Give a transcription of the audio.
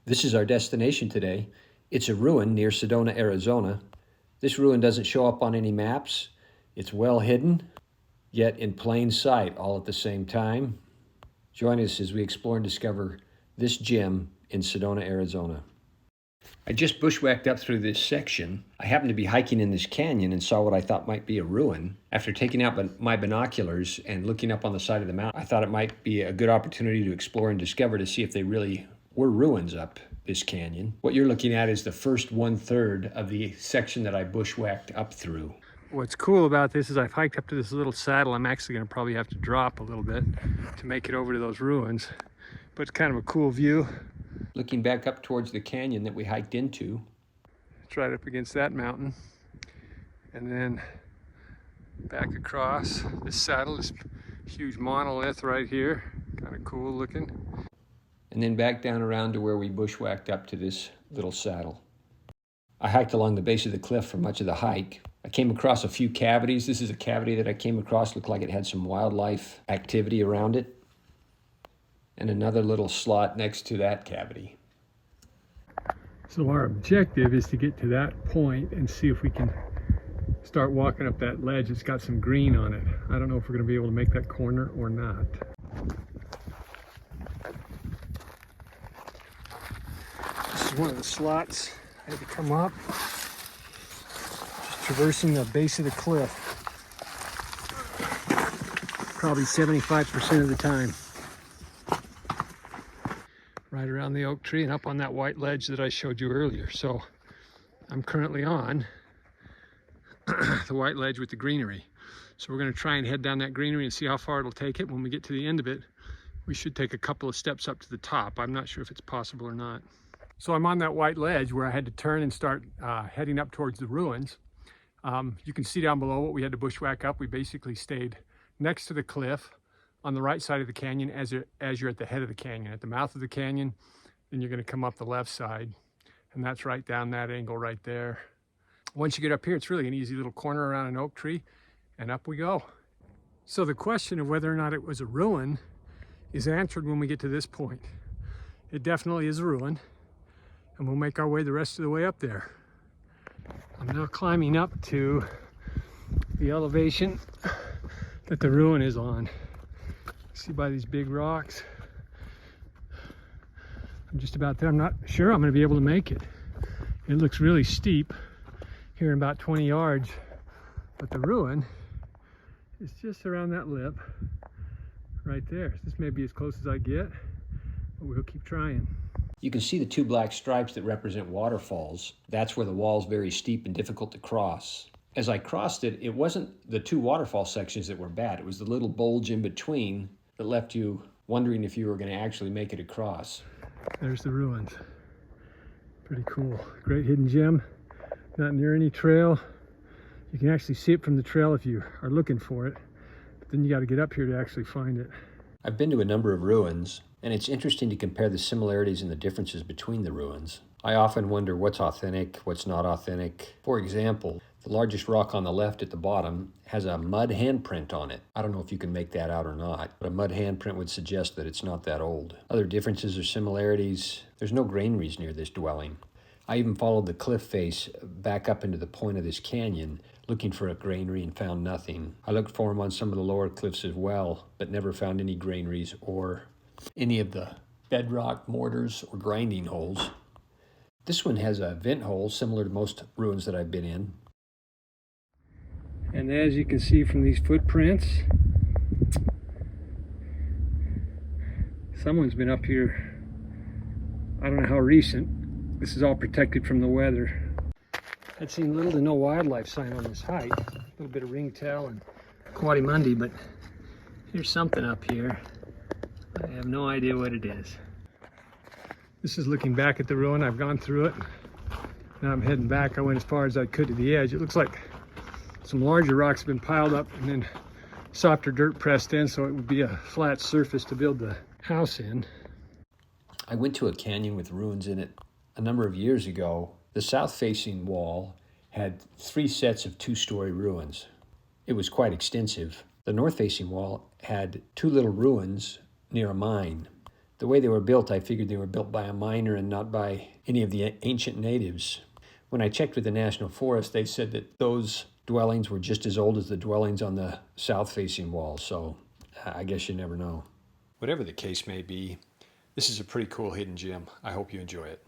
This is our destination today. It's a ruin near Sedona, Arizona. This ruin doesn't show up on any maps. It's well hidden, yet in plain sight all at the same time. Join us as we explore and discover this gem in Sedona, Arizona. I just bushwhacked up through this section. I happened to be hiking in this canyon and saw what I thought might be a ruin. After taking out my binoculars and looking up on the side of the mountain, I thought it might be a good opportunity to explore and discover to see if they really were ruins up this canyon. What you're looking at is the first 1/3 of the section that I bushwhacked up through. What's cool about this is I've hiked up to this little saddle. I'm actually going to probably have to drop a little bit to make it over to those ruins, but it's kind of a cool view. Looking back up towards the canyon that we hiked into. It's right up against that mountain, and then back across this saddle, this huge monolith right here, kind of cool looking. And then back down around to where we bushwhacked up to this little saddle. I hiked along the base of the cliff for much of the hike. I came across a few cavities. This is a cavity that I came across, looked like it had some wildlife activity around it. And another little slot next to that cavity. So our objective is to get to that point and see if we can start walking up that ledge. It's got some green on it. I don't know if we're going to be able to make that corner or not. This is one of the slots. I had to come up, just traversing the base of the cliff, probably 75% of the time. Right around the oak tree and up on that white ledge that I showed you earlier. So I'm currently on the white ledge with the greenery. So we're going to try and head down that greenery and see how far it'll take it. When we get to the end of it, we should take a couple of steps up to the top. I'm not sure if it's possible or not. So I'm on that white ledge where I had to turn and start heading up towards the ruins. You can see down below what we had to bushwhack up. We basically stayed next to the cliff on the right side of the canyon as you're at the head of the canyon. At the mouth of the canyon, then you're going to come up the left side, and that's right down that angle right there. Once you get up here, it's really an easy little corner around an oak tree, and up we go. So the question of whether or not it was a ruin is answered when we get to this point. It definitely is a ruin, and we'll make our way the rest of the way up there. I'm now climbing up to the elevation that the ruin is on. See by these big rocks. I'm just about there. I'm not sure I'm going to be able to make it. It looks really steep here in about 20 yards, but the ruin is just around that lip right there. This may be as close as I get, but we'll keep trying. You can see the two black stripes that represent waterfalls. That's where the wall's very steep and difficult to cross. As I crossed it, it wasn't the two waterfall sections that were bad. It was the little bulge in between that left you wondering if you were going to actually make it across. There's the ruins. Pretty cool. Great hidden gem. Not near any trail. You can actually see it from the trail if you are looking for it, but then you got to get up here to actually find it. I've been to a number of ruins, and it's interesting to compare the similarities and the differences between the ruins. I often wonder what's authentic, what's not authentic. For example, the largest rock on the left at the bottom has a mud handprint on it. I don't know if you can make that out or not, but a mud handprint would suggest that it's not that old. Other differences or similarities, there's no granaries near this dwelling. I even followed the cliff face back up into the point of this canyon, looking for a granary and found nothing. I looked for them on some of the lower cliffs as well, but never found any granaries or any of the bedrock mortars or grinding holes. This one has a vent hole similar to most ruins that I've been in. And as you can see from these footprints, someone's been up here. I don't know how recent. This is all protected from the weather. I'd seen little to no wildlife sign on this hike. A little bit of ringtail and coatimundi, but here's something up here. I have no idea what it is. This is looking back at the ruin. I've gone through it. Now I'm heading back. I went as far as I could to the edge. It looks like some larger rocks have been piled up and then softer dirt pressed in, so it would be a flat surface to build the house in. I went to a canyon with ruins in it a number of years ago. The south-facing wall had 3 sets of 2-story ruins. It was quite extensive. The north-facing wall had 2 little ruins near a mine. The way they were built, I figured they were built by a miner and not by any of the ancient natives. When I checked with the National Forest, they said that those dwellings were just as old as the dwellings on the south-facing wall, so I guess you never know. Whatever the case may be, this is a pretty cool hidden gem. I hope you enjoy it.